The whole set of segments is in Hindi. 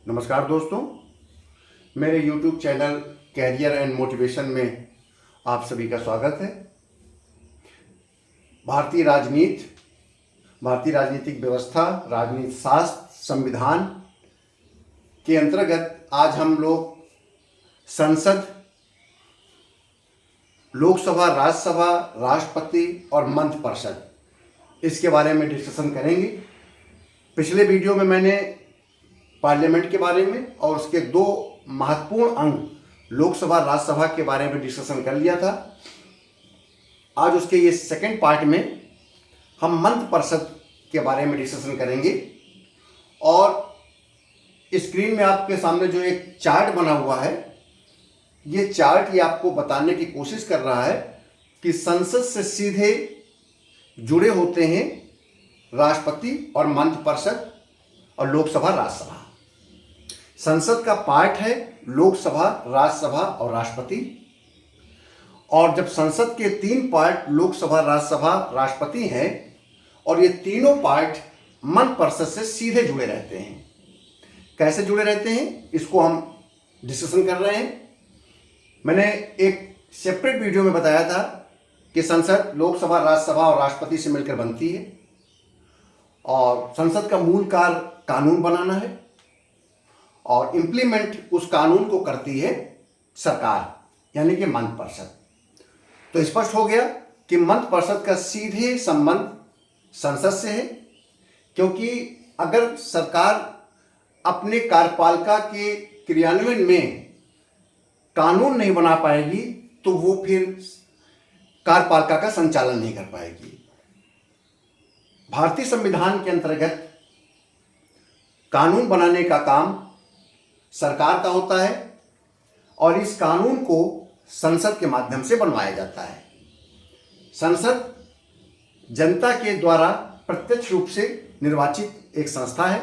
नमस्कार दोस्तों, मेरे YouTube channel career and motivation में आप सभी का स्वागत है। भारतीय राजनीति, भारतीय राजनीतिक व्यवस्था, राजनीति शास्त्र, संविधान के अंतर्गत आज हम लोग संसद, लोकसभा, राज्यसभा, राष्ट्रपति और मंत्रिपरिषद इसके बारे में डिस्कशन करेंगे। पिछले वीडियो में मैंने पार्लियामेंट के बारे में और उसके दो महत्वपूर्ण अंग लोकसभा, राज्यसभा के बारे में डिस्कशन कर लिया था। आज उसके ये सेकंड पार्ट में हम मंत्रिपरिषद के बारे में डिस्कशन करेंगे। और स्क्रीन में आपके सामने जो एक चार्ट बना हुआ है, ये चार्ट ये आपको बताने की कोशिश कर रहा है कि संसद से सीधे जुड़े होते हैं राष्ट्रपति और मंत्रिपरिषद और लोकसभा, राज्यसभा। संसद का पार्ट है लोकसभा, राज्यसभा और राष्ट्रपति। और जब संसद के तीन पार्ट लोकसभा, राज्यसभा, राष्ट्रपति हैं और ये तीनों पार्ट मंत्रिपरिषद से सीधे जुड़े रहते हैं। कैसे जुड़े रहते हैं इसको हम डिस्कशन कर रहे हैं। मैंने एक सेपरेट वीडियो में बताया था कि संसद लोकसभा, राज्यसभा और राष्ट्रपति से मिलकर बनती है और संसद का मूल कार्य कानून बनाना है और इम्प्लीमेंट उस कानून को करती है सरकार, यानी कि मंत्रिपरिषद। तो स्पष्ट हो गया कि मंत्रिपरिषद का सीधे संबंध संसद से है, क्योंकि अगर सरकार अपने कार्यपालिका के क्रियान्वयन में कानून नहीं बना पाएगी तो वो फिर कार्यपालिका का संचालन नहीं कर पाएगी। भारतीय संविधान के अंतर्गत कानून बनाने का काम सरकार का होता है और इस कानून को संसद के माध्यम से बनवाया जाता है। संसद जनता के द्वारा प्रत्यक्ष रूप से निर्वाचित एक संस्था है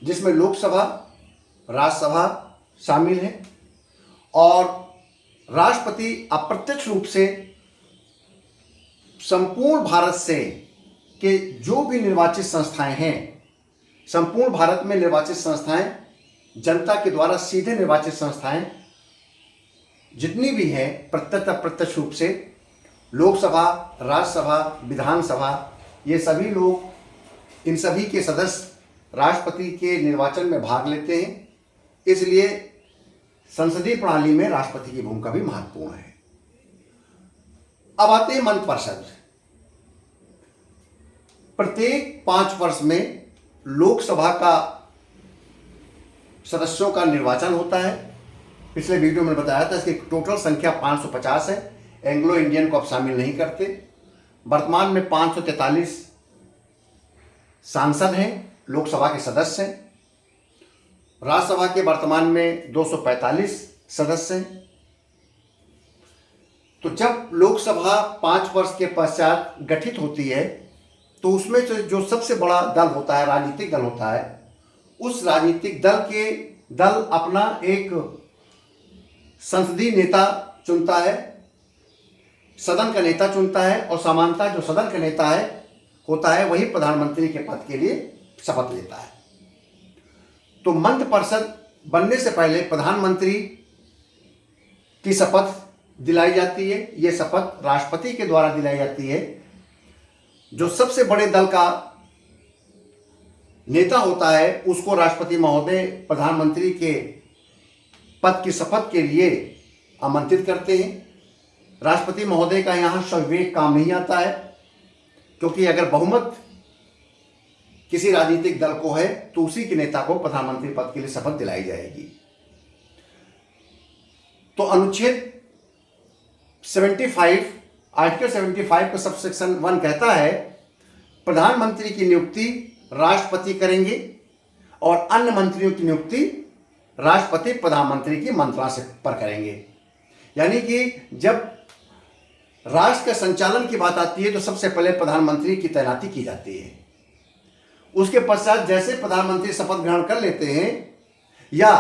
जिसमें लोकसभा, राज्यसभा शामिल है और राष्ट्रपति अप्रत्यक्ष रूप से संपूर्ण भारत से के जो भी निर्वाचित संस्थाएं हैं, संपूर्ण भारत में निर्वाचित संस्थाएं, जनता के द्वारा सीधे निर्वाचित संस्थाएं जितनी भी हैं, प्रत्यक्ष अप्रत्यक्ष रूप से लोकसभा, राज्यसभा, विधानसभा, ये सभी लोग, इन सभी के सदस्य राष्ट्रपति के निर्वाचन में भाग लेते हैं। इसलिए संसदीय प्रणाली में राष्ट्रपति की भूमिका भी महत्वपूर्ण है। अब आते हैं मंत्रिपरिषद। प्रत्येक 5 वर्ष में लोकसभा का सदस्यों का निर्वाचन होता है। पिछले वीडियो में बताया था इसकी टोटल संख्या 550 है। एंग्लो इंडियन को अब शामिल नहीं करते। वर्तमान में 543 सांसद हैं, लोकसभा के सदस्य हैं। राज्यसभा के वर्तमान में 245 सदस्य हैं। तो जब लोकसभा 5 वर्ष के पश्चात गठित होती है तो उसमें से जो सबसे बड़ा दल होता है, राजनीतिक दल होता है, उस राजनीतिक दल अपना एक संसदीय नेता चुनता है, सदन का नेता चुनता है और सामान्यतः जो सदन का नेता है होता है वही प्रधानमंत्री के पद के लिए शपथ लेता है। तो मंत्रिपरिषद बनने से पहले प्रधानमंत्री की शपथ दिलाई जाती है। ये शपथ राष्ट्रपति के द्वारा दिलाई जाती है। जो सबसे बड़े दल का नेता होता है उसको राष्ट्रपति महोदय प्रधानमंत्री के पद की शपथ के लिए आमंत्रित करते हैं। राष्ट्रपति महोदय का यहाँ स्वविवेक काम नहीं आता है, क्योंकि अगर बहुमत किसी राजनीतिक दल को है तो उसी के नेता को प्रधानमंत्री पद के लिए शपथ दिलाई जाएगी। तो अनुच्छेद 75, आर्टिकल 75 का सबसेक्शन 1 कहता है प्रधानमंत्री की नियुक्ति राष्ट्रपति करेंगे और अन्य मंत्रियों की नियुक्ति राष्ट्रपति प्रधानमंत्री की मंत्रणा से पर करेंगे। यानी कि जब राष्ट्र के संचालन की बात आती है तो सबसे पहले प्रधानमंत्री की तैनाती की जाती है। उसके पश्चात जैसे प्रधानमंत्री शपथ ग्रहण कर लेते हैं या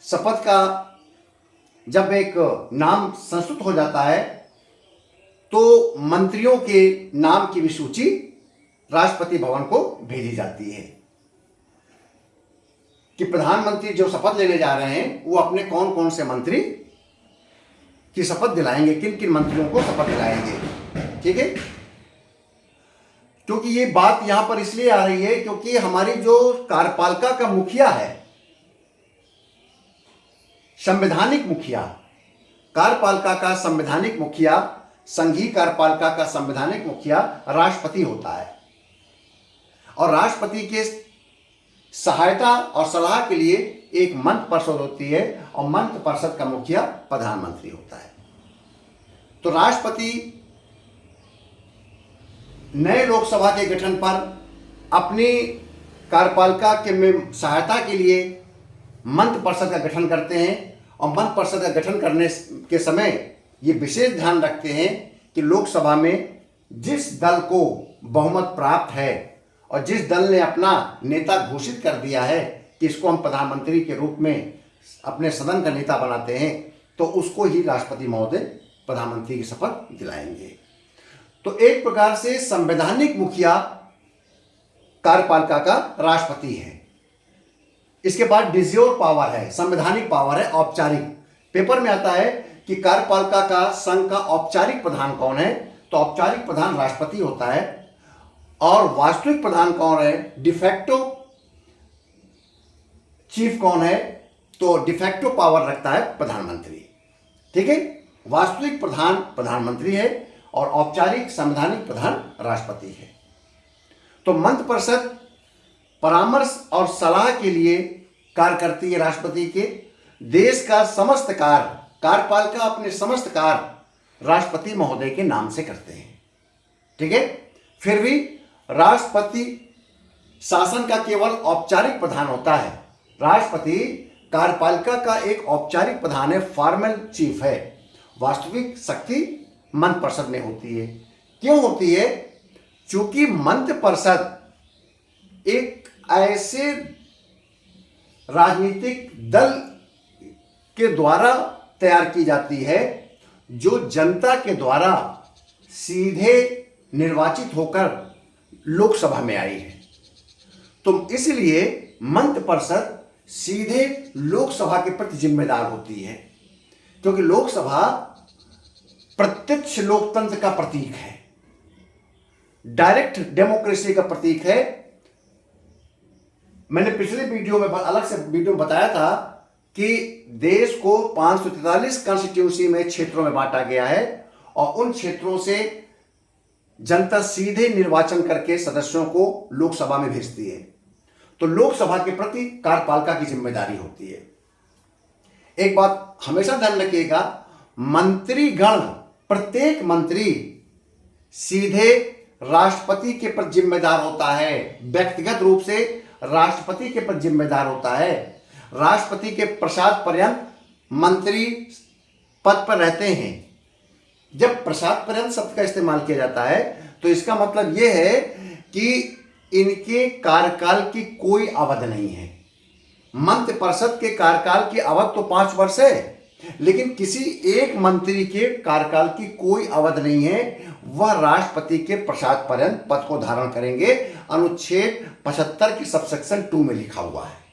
शपथ का जब एक नाम संस्तुत हो जाता है तो मंत्रियों के नाम की भी सूची राष्ट्रपति भवन को भेजी जाती है। कि प्रधानमंत्री जो शपथ लेने जा रहे हैं वो अपने कौन कौन से मंत्री की शपथ दिलाएंगे, किन किन मंत्रियों को शपथ दिलाएंगे। ठीक है, क्योंकि ये बात यहां पर इसलिए आ रही है क्योंकि हमारी जो कार्यपालिका का मुखिया है, संवैधानिक मुखिया, कार्यपालिका का संवैधानिक मुखिया, संघीय कार्यपालिका का संवैधानिक मुखिया राष्ट्रपति होता है। और राष्ट्रपति के सहायता और सलाह के लिए एक मंत्रि परिषद होती है और मंत्रि परिषद का मुखिया प्रधानमंत्री होता है। तो राष्ट्रपति नए लोकसभा के गठन पर अपनी कार्यपालिका के में सहायता के लिए मंत्रि परिषद का गठन करते हैं और मंत्रि परिषद का गठन करने के समय ये विशेष ध्यान रखते हैं कि लोकसभा में जिस दल को बहुमत प्राप्त है और जिस दल ने अपना नेता घोषित कर दिया है कि इसको हम प्रधानमंत्री के रूप में अपने सदन का नेता बनाते हैं, तो उसको ही राष्ट्रपति महोदय प्रधानमंत्री की शपथ दिलाएंगे। तो एक प्रकार से संवैधानिक मुखिया कार्यपालिका का राष्ट्रपति है। इसके बाद डिज्योर पावर है, संवैधानिक पावर है औपचारिक। पेपर में आता है कि कार्यपालिका का संघ का औपचारिक प्रधान कौन है, तो औपचारिक प्रधान राष्ट्रपति होता है। और वास्तविक प्रधान कौन है, डिफेक्टो चीफ कौन है, तो डिफेक्टो पावर रखता है प्रधानमंत्री। ठीक है, वास्तविक प्रधान प्रधानमंत्री है और औपचारिक संवैधानिक प्रधान राष्ट्रपति है। तो मंत्रिपरिषद परामर्श और सलाह के लिए कार्य करती है राष्ट्रपति के। देश का समस्त कार्य कार्यपालिका अपने समस्त कार्य राष्ट्रपति महोदय के नाम से करते हैं। ठीक है, फिर भी राष्ट्रपति शासन का केवल औपचारिक प्रधान होता है। राष्ट्रपति कार्यपालिका का एक औपचारिक प्रधान है, फॉर्मल चीफ है। वास्तविक शक्ति मंत्रिपरिषद में होती है। क्यों होती है? चूंकि मंत्रिपरिषद एक ऐसे राजनीतिक दल के द्वारा तैयार की जाती है जो जनता के द्वारा सीधे निर्वाचित होकर लोकसभा में आई है। तो इसलिए मंत्रिपरिषद सीधे लोकसभा के प्रति जिम्मेदार होती है, क्योंकि लोकसभा प्रत्यक्ष लोकतंत्र का प्रतीक है, डायरेक्ट डेमोक्रेसी का प्रतीक है। मैंने पिछले वीडियो में अलग से वीडियो में बताया था कि देश को 543 कॉन्स्टिट्यूंसी में क्षेत्रों में बांटा गया है और उन क्षेत्रों से जनता सीधे निर्वाचन करके सदस्यों को लोकसभा में भेजती है। तो लोकसभा के प्रति कार्यपालिका की जिम्मेदारी होती है। एक बात हमेशा ध्यान रखिएगा, मंत्रीगण, प्रत्येक मंत्री सीधे राष्ट्रपति के प्रति जिम्मेदार होता है, व्यक्तिगत रूप से राष्ट्रपति के प्रति जिम्मेदार होता है। राष्ट्रपति के प्रसाद पर्यंत मंत्री पद पर रहते हैं। जब प्रसाद पर्यंत शब्द का इस्तेमाल किया जाता है तो इसका मतलब यह है कि इनके कार्यकाल की कोई अवध नहीं है। मंत्रिपरिषद के कार्यकाल की अवधि तो 5 वर्ष है, लेकिन किसी एक मंत्री के कार्यकाल की कोई अवधि नहीं है। वह राष्ट्रपति के प्रसाद पर्यंत पद को धारण करेंगे। अनुच्छेद 75 की सबसेक्शन 2 में लिखा हुआ है।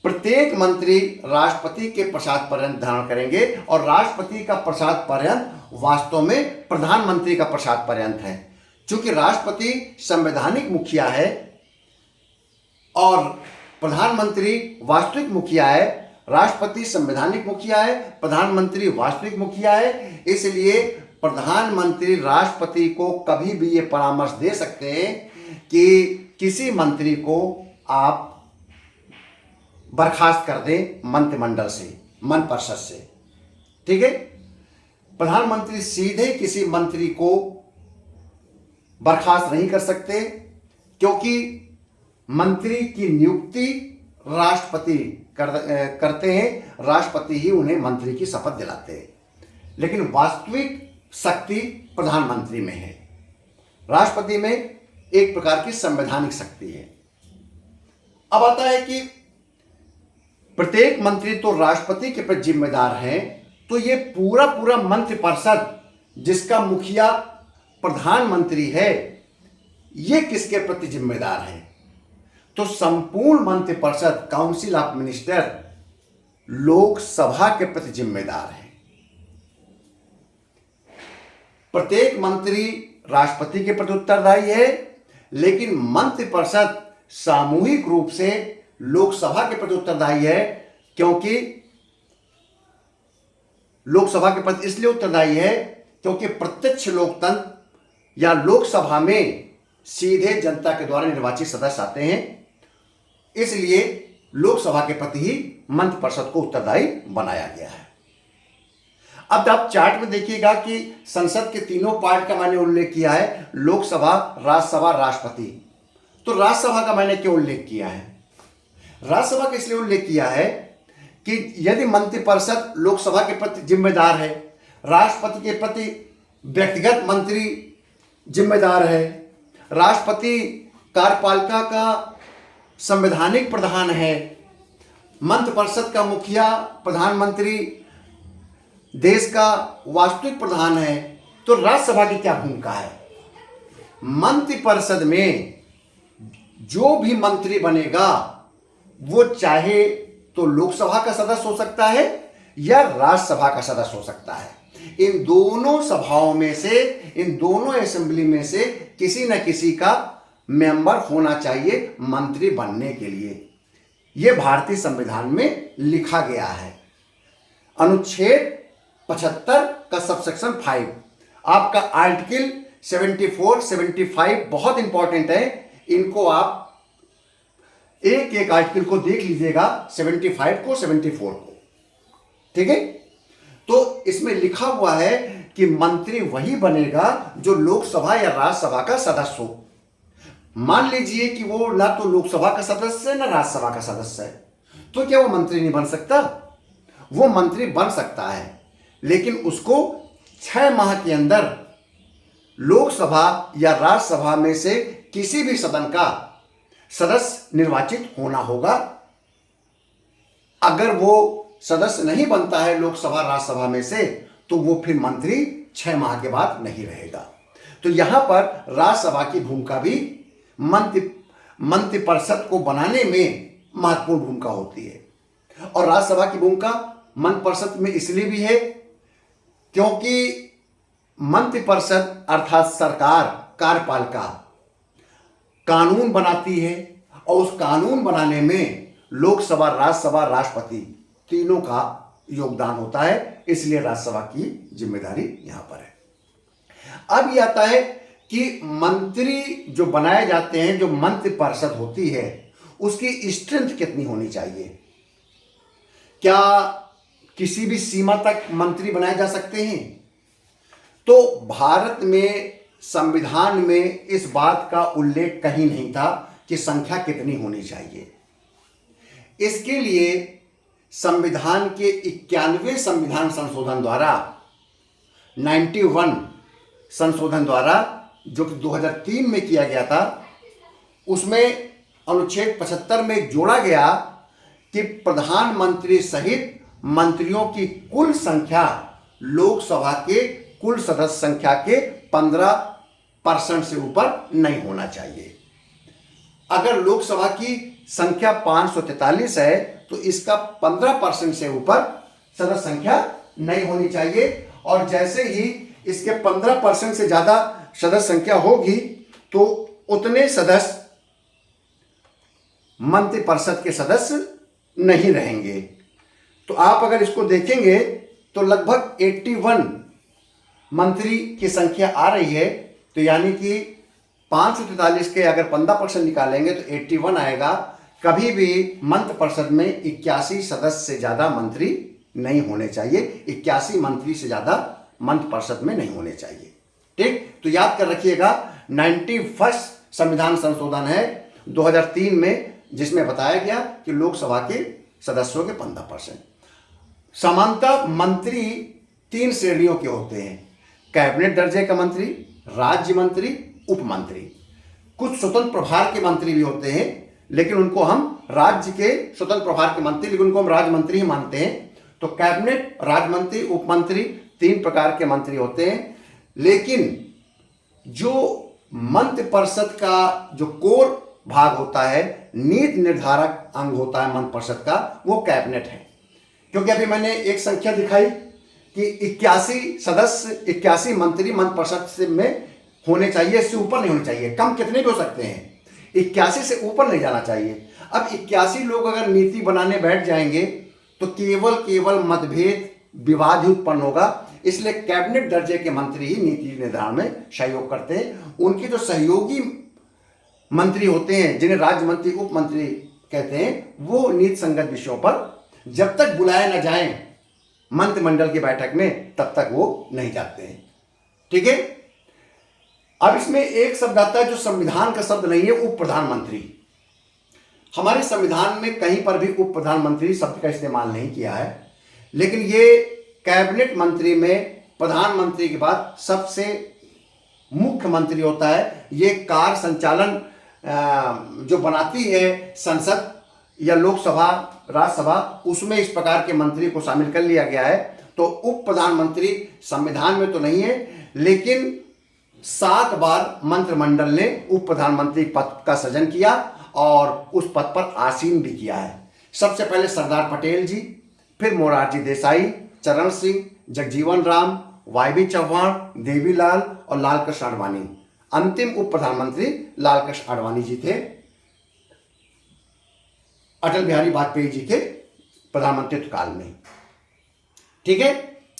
प्रत्येक मंत्री राष्ट्रपति के प्रसाद पर्यंत धारण करेंगे और राष्ट्रपति का प्रसाद पर्यंत वास्तव में प्रधानमंत्री का प्रसाद पर्यंत है। चूंकि राष्ट्रपति संवैधानिक मुखिया है और प्रधानमंत्री वास्तविक मुखिया है, राष्ट्रपति संवैधानिक मुखिया है, प्रधानमंत्री वास्तविक मुखिया है, इसलिए प्रधानमंत्री राष्ट्रपति को कभी भी ये परामर्श दे सकते हैं कि किसी मंत्री को आप बर्खास्त कर दें मंत्रिमंडल से, मंत्रिपरिषद से। ठीक है, प्रधानमंत्री सीधे किसी मंत्री को बर्खास्त नहीं कर सकते, क्योंकि मंत्री की नियुक्ति राष्ट्रपति करते हैं। राष्ट्रपति ही उन्हें मंत्री की शपथ दिलाते हैं, लेकिन वास्तविक शक्ति प्रधानमंत्री में है। राष्ट्रपति में एक प्रकार की संवैधानिक शक्ति है। अब आता है कि प्रत्येक मंत्री तो राष्ट्रपति के प्रति जिम्मेदार है, तो ये पूरा पूरा मंत्रिपरिषद जिसका मुखिया प्रधानमंत्री है, ये किसके प्रति जिम्मेदार है? तो संपूर्ण मंत्रिपरिषद काउंसिल ऑफ मिनिस्टर लोकसभा के प्रति जिम्मेदार है। प्रत्येक मंत्री राष्ट्रपति के प्रति उत्तरदायी है, लेकिन मंत्रिपरिषद सामूहिक रूप से लोकसभा के प्रति उत्तरदायी है, क्योंकि लोकसभा के प्रति इसलिए उत्तरदायी है क्योंकि प्रत्यक्ष लोकतंत्र या लोकसभा में सीधे जनता के द्वारा निर्वाचित सदस्य आते हैं, इसलिए लोकसभा के प्रति ही मंत्रिपरिषद को उत्तरदायी बनाया गया है। अब आप चार्ट में देखिएगा कि संसद के तीनों पार्ट का मैंने उल्लेख किया है, लोकसभा, राज्यसभा, राष्ट्रपति। तो राज्यसभा का मैंने क्यों उल्लेख किया है? राज्यसभा का इसलिए उल्लेख किया है कि यदि मंत्रिपरिषद लोकसभा के प्रति जिम्मेदार है, राष्ट्रपति के प्रति व्यक्तिगत मंत्री जिम्मेदार है, राष्ट्रपति कार्यपालिका का संवैधानिक प्रधान है, मंत्रिपरिषद का मुखिया प्रधानमंत्री देश का वास्तविक प्रधान है, तो राज्यसभा की क्या भूमिका है? मंत्रिपरिषद में जो भी मंत्री बनेगा वो चाहे तो लोकसभा का सदस्य हो सकता है या राज्यसभा का सदस्य हो सकता है। इन दोनों सभाओं में से, इन दोनों असेंबली में से किसी न किसी का मेंबर होना चाहिए मंत्री बनने के लिए। यह भारतीय संविधान में लिखा गया है। अनुच्छेद 75 का सबसेक्शन 5, आपका आर्टिकल 74, 75 बहुत इंपॉर्टेंट है। इनको आप एक एक आर्टिकल को देख लीजिएगा, 75 को, 74 को, ठीक है। तो इसमें लिखा हुआ है कि मंत्री वही बनेगा जो लोकसभा या राज्यसभा का सदस्य हो। मान लीजिए कि वो ना तो लोकसभा का सदस्य है ना राज्यसभा का सदस्य है, तो क्या वो मंत्री नहीं बन सकता? वो मंत्री बन सकता है, लेकिन उसको 6 माह के अंदर लोकसभा या राज्यसभा में से किसी भी सदन का सदस्य निर्वाचित होना होगा। अगर वो सदस्य नहीं बनता है लोकसभा राज्यसभा में से, तो वो फिर मंत्री 6 माह के बाद नहीं रहेगा। तो यहां पर राज्यसभा की भूमिका भी मंत्रिपरिषद को बनाने में महत्वपूर्ण भूमिका होती है। और राज्यसभा की भूमिका मंत्रिपरिषद में इसलिए भी है क्योंकि मंत्रिपरिषद अर्थात सरकार, कार्यपालिका कानून बनाती है, और उस कानून बनाने में लोकसभा, राज्यसभा, राष्ट्रपति तीनों का योगदान होता है। इसलिए राज्यसभा की जिम्मेदारी यहां पर है। अब यह आता है कि मंत्री जो बनाए जाते हैं, जो मंत्रिपरिषद होती है, उसकी स्ट्रेंथ कितनी होनी चाहिए? क्या किसी भी सीमा तक मंत्री बनाए जा सकते हैं? तो भारत में संविधान में इस बात का उल्लेख कहीं नहीं था कि संख्या कितनी होनी चाहिए। इसके लिए संविधान के 91वें संविधान संशोधन द्वारा, 91 संशोधन द्वारा, जो कि 2003 में किया गया था, उसमें अनुच्छेद 75 में जोड़ा गया कि प्रधानमंत्री सहित मंत्रियों की कुल संख्या लोकसभा के कुल सदस्य संख्या के 15% से ऊपर नहीं होना चाहिए। अगर लोकसभा की संख्या 543 है तो इसका 15% से ऊपर सदस्य संख्या नहीं होनी चाहिए। और जैसे ही इसके 15% से ज्यादा सदस्य संख्या होगी तो उतने सदस्य मंत्रिपरिषद के सदस्य नहीं रहेंगे। तो आप अगर इसको देखेंगे तो लगभग 81 मंत्री की संख्या आ रही है। तो यानी कि 543 के अगर 15% निकालेंगे तो 81 आएगा। कभी भी मंत्रिपरिषद में 81 सदस्य से ज़्यादा मंत्री नहीं होने चाहिए, 81 मंत्री से ज़्यादा मंत्रिपरिषद में नहीं होने चाहिए। ठीक, तो याद कर रखिएगा 91 संविधान संशोधन है 2003 में, जिसमें बताया गया कि लोकसभा के सदस्यों के 15%। सामान्यतः मंत्री 3 श्रेणियों के होते हैं: कैबिनेट दर्जे का मंत्री, राज्य मंत्री, उप मंत्री। कुछ स्वतंत्र प्रभार के मंत्री भी होते हैं, लेकिन उनको हम राज्य के स्वतंत्र प्रभार के मंत्री, लेकिन उनको हम राज्य मंत्री ही मानते हैं। तो कैबिनेट, राज्य मंत्री, उप मंत्री, 3 प्रकार के मंत्री होते हैं। लेकिन जो मंत्रिपरिषद का जो कोर भाग होता है, नीति निर्धारक अंग होता है मंत्रिपरिषद का, वो कैबिनेट है। क्योंकि अभी मैंने एक संख्या दिखाई कि 81 सदस्य, 81 मंत्री मंत्रिपरिषद में होने चाहिए, इससे ऊपर नहीं होने चाहिए। कम कितने भी हो सकते हैं, 81 से ऊपर नहीं जाना चाहिए। अब 81 लोग अगर नीति बनाने बैठ जाएंगे तो केवल मतभेद, विवाद ही उत्पन्न होगा। इसलिए कैबिनेट दर्जे के मंत्री ही नीति निर्धारण में सहयोग करते हैं। उनके जो सहयोगी मंत्री होते हैं, जिन्हें राज्य मंत्री, उप मंत्री कहते हैं, वो नीति संगत विषयों पर जब तक बुलाए न जाएं मंत्रिमंडल की बैठक में, तब तक वो नहीं जाते हैं। ठीक है। अब इसमें एक शब्द आता है जो संविधान का शब्द नहीं है, उप प्रधानमंत्री। हमारे संविधान में कहीं पर भी उप प्रधानमंत्री शब्द का इस्तेमाल नहीं किया है, लेकिन ये कैबिनेट मंत्री में प्रधानमंत्री के बाद सबसे मुख्य मंत्री होता है। ये कार्य संचालन जो बनाती है संसद या लोकसभा, राज्यसभा, उसमें इस प्रकार के मंत्री को शामिल कर लिया गया है। तो उप प्रधानमंत्री संविधान में तो नहीं है, लेकिन 7 बार मंत्रिमंडल ने उप प्रधानमंत्री पद का सृजन किया और उस पद पर आसीन भी किया है। सबसे पहले सरदार पटेल जी, फिर मोरारजी देसाई, चरण सिंह, जगजीवन राम, वाई चौहान, देवीलाल और लालकृष्ण आडवाणी। अंतिम उप प्रधानमंत्री लालकृष्ण आडवाणी जी थे, अटल बिहारी वाजपेयी जी के प्रधानमंत्रित्व काल में। ठीक है।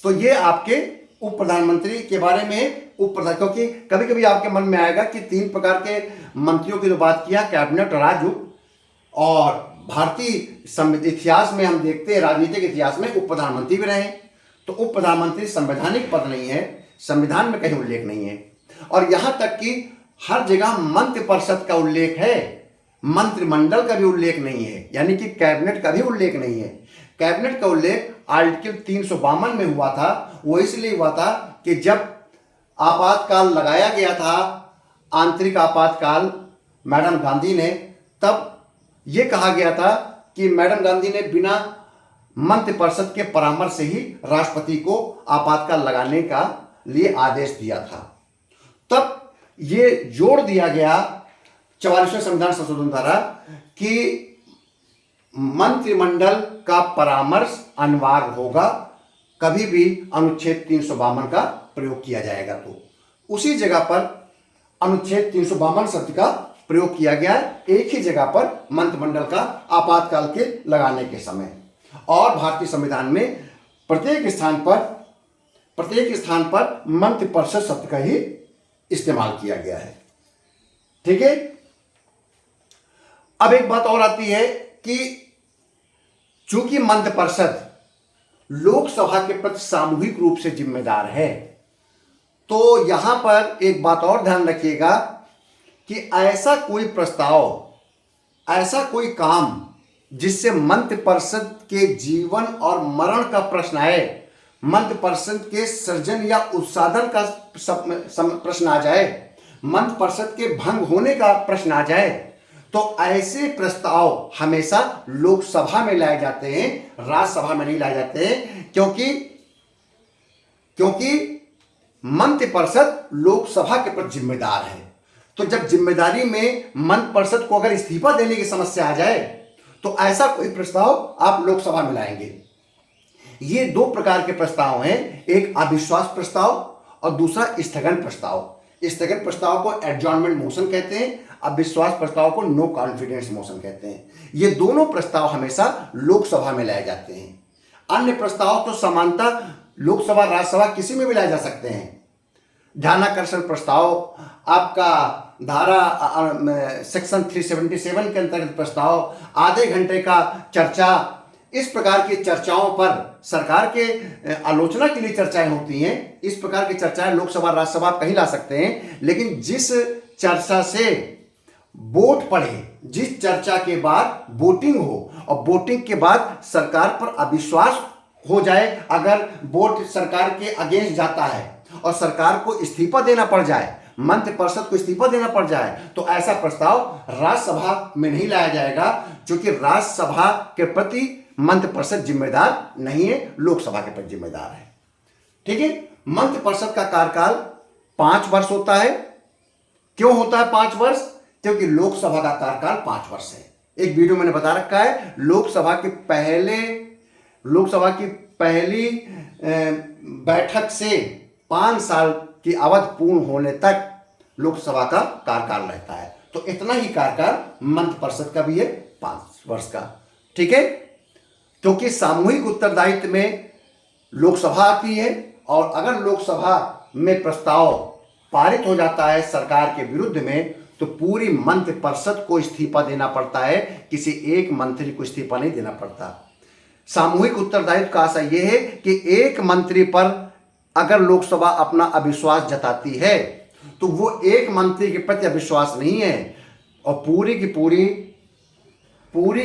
तो ये आपके उप प्रधानमंत्री के बारे में क्योंकि कभी कभी आपके मन में आएगा कि 3 प्रकार के मंत्रियों की जो बात किया, कैबिनेट, राज्य और भारतीय इतिहास में हम देखते हैं, राजनीतिक इतिहास में उप प्रधानमंत्री भी रहे। तो उप प्रधानमंत्री संवैधानिक पद नहीं है, संविधान में कहीं उल्लेख नहीं है। और यहां तक कि हर जगह मंत्रिपरिषद का उल्लेख है, मंत्रिमंडल का भी उल्लेख नहीं है, यानी कि कैबिनेट का भी उल्लेख नहीं है। कैबिनेट का उल्लेख आर्टिकल 352 में हुआ था। वो इसलिए हुआ था कि जब आपातकाल लगाया गया था, आंतरिक आपातकाल, मैडम गांधी ने, तब ये कहा गया था कि मैडम गांधी ने बिना मंत्रिपरिषद के परामर्श से ही राष्ट्रपति को आपातकाल लगाने का लिए आदेश दिया था। तब ये जोड़ दिया गया 44वें संविधान संशोधन द्वारा कि मंत्रिमंडल का परामर्श अनिवार्य होगा, कभी भी अनुच्छेद 352 का प्रयोग किया जाएगा। तो उसी जगह पर अनुच्छेद 352 शब्द का प्रयोग किया गया है, एक ही जगह पर मंत्रिमंडल का आपातकाल के लगाने के समय। और भारतीय संविधान में प्रत्येक स्थान पर मंत्रिपरिषद शब्द का ही इस्तेमाल किया गया है। ठीक है। अब एक बात और आती है कि चूंकि मंत्रिपरिषद लोकसभा के प्रति सामूहिक रूप से जिम्मेदार है, तो यहां पर एक बात और ध्यान रखिएगा कि ऐसा कोई प्रस्ताव, ऐसा कोई काम जिससे मंत्रिपरिषद के जीवन और मरण का प्रश्न आए, मंत्रिपरिषद के सृजन या उत्साधन का प्रश्न आ जाए, मंत्रिपरिषद के भंग होने का प्रश्न आ जाए, तो ऐसे प्रस्ताव हमेशा लोकसभा में लाए जाते हैं, राज्यसभा में नहीं लाए जाते हैं। क्योंकि मंत्रिपरिषद लोकसभा के प्रति जिम्मेदार है। तो जब जिम्मेदारी में मंत्रिपरिषद को अगर इस्तीफा देने की समस्या आ जाए, तो ऐसा कोई प्रस्ताव आप लोकसभा में लाएंगे। ये 2 प्रकार के प्रस्ताव हैं, एक अविश्वास प्रस्ताव और दूसरा स्थगन प्रस्ताव। स्थगन प्रस्ताव को एडजॉर्नमेंट मोशन कहते हैं, अविश्वास प्रस्ताव को नो कॉन्फिडेंस मोशन कहते हैं। ये दोनों प्रस्ताव हमेशा लोकसभा में लाए जाते हैं। अन्य प्रस्ताव तो समानतः लोकसभा, राज्यसभा किसी में भी लाए जा सकते हैं। ध्यानाकर्षण प्रस्ताव, आपका धारा सेक्शन 377 के अंतर्गत प्रस्ताव, आधे घंटे का चर्चा, इस प्रकार की चर्चाओं पर सरकार के आलोचना के लिए चर्चाएं होती हैं। इस प्रकार की चर्चाएं लोकसभा, राज्यसभा आप कहीं ला सकते हैं, लेकिन जिस चर्चा से वोट पड़े, जिस चर्चा के बाद वोटिंग हो और वोटिंग के बाद सरकार पर अविश्वास हो जाए, अगर वोट सरकार के अगेंस्ट जाता है और सरकार को इस्तीफा देना पड़ जाए, मंत्रिपरिषद को इस्तीफा देना पड़ जाए, तो ऐसा प्रस्ताव राज्यसभा में नहीं लाया जाएगा, क्योंकि राज्यसभा के प्रति मंत्रिपरिषद जिम्मेदार नहीं है, लोकसभा के प्रति जिम्मेदार है। ठीक है। मंत्रिपरिषद का कार्यकाल 5 वर्ष होता है। क्यों होता है 5 वर्ष? क्योंकि लोकसभा का कार्यकाल 5 वर्ष है। एक वीडियो मैंने बता रखा है, लोकसभा की पहली बैठक से 5 साल की अवधि पूर्ण होने तक लोकसभा का कार्यकाल रहता है। तो इतना ही कार्यकाल मंत्रिपरिषद का भी है, 5 वर्ष का। ठीक है, क्योंकि सामूहिक उत्तरदायित्व में लोकसभा आती है और अगर लोकसभा में प्रस्ताव पारित हो जाता है सरकार के विरुद्ध में, तो पूरी मंत्रिपरिषद को इस्तीफा देना पड़ता है, किसी एक मंत्री को इस्तीफा नहीं देना पड़ता। सामूहिक उत्तरदायित्व का आशय यह है कि एक मंत्री पर अगर लोकसभा अपना अविश्वास जताती है तो वो एक मंत्री के प्रति अविश्वास नहीं है और पूरी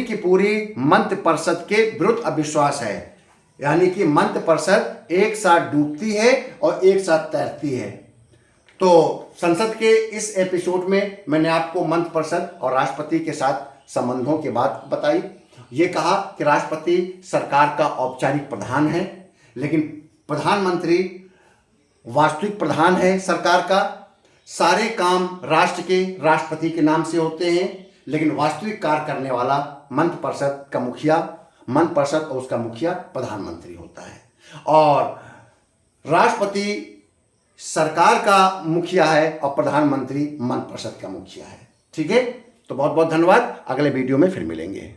की पूरी मंत्रिपरिषद के विरुद्ध अविश्वास है। यानी कि मंत्रिपरिषद एक साथ डूबती है और एक साथ तैरती है। तो संसद के इस एपिसोड में मैंने आपको मंत्रिपरिषद और राष्ट्रपति के साथ संबंधों की बात बताई। ये कहा कि राष्ट्रपति सरकार का औपचारिक प्रधान है, लेकिन प्रधानमंत्री वास्तविक प्रधान है सरकार का। सारे काम राष्ट्र के राष्ट्रपति के नाम से होते हैं, लेकिन वास्तविक कार्य करने वाला मंत्रिपरिषद और उसका मुखिया प्रधानमंत्री होता है और राष्ट्रपति सरकार का मुखिया है और प्रधानमंत्री मंत्रिपरिषद का मुखिया है। ठीक है, तो बहुत बहुत धन्यवाद। अगले वीडियो में फिर मिलेंगे।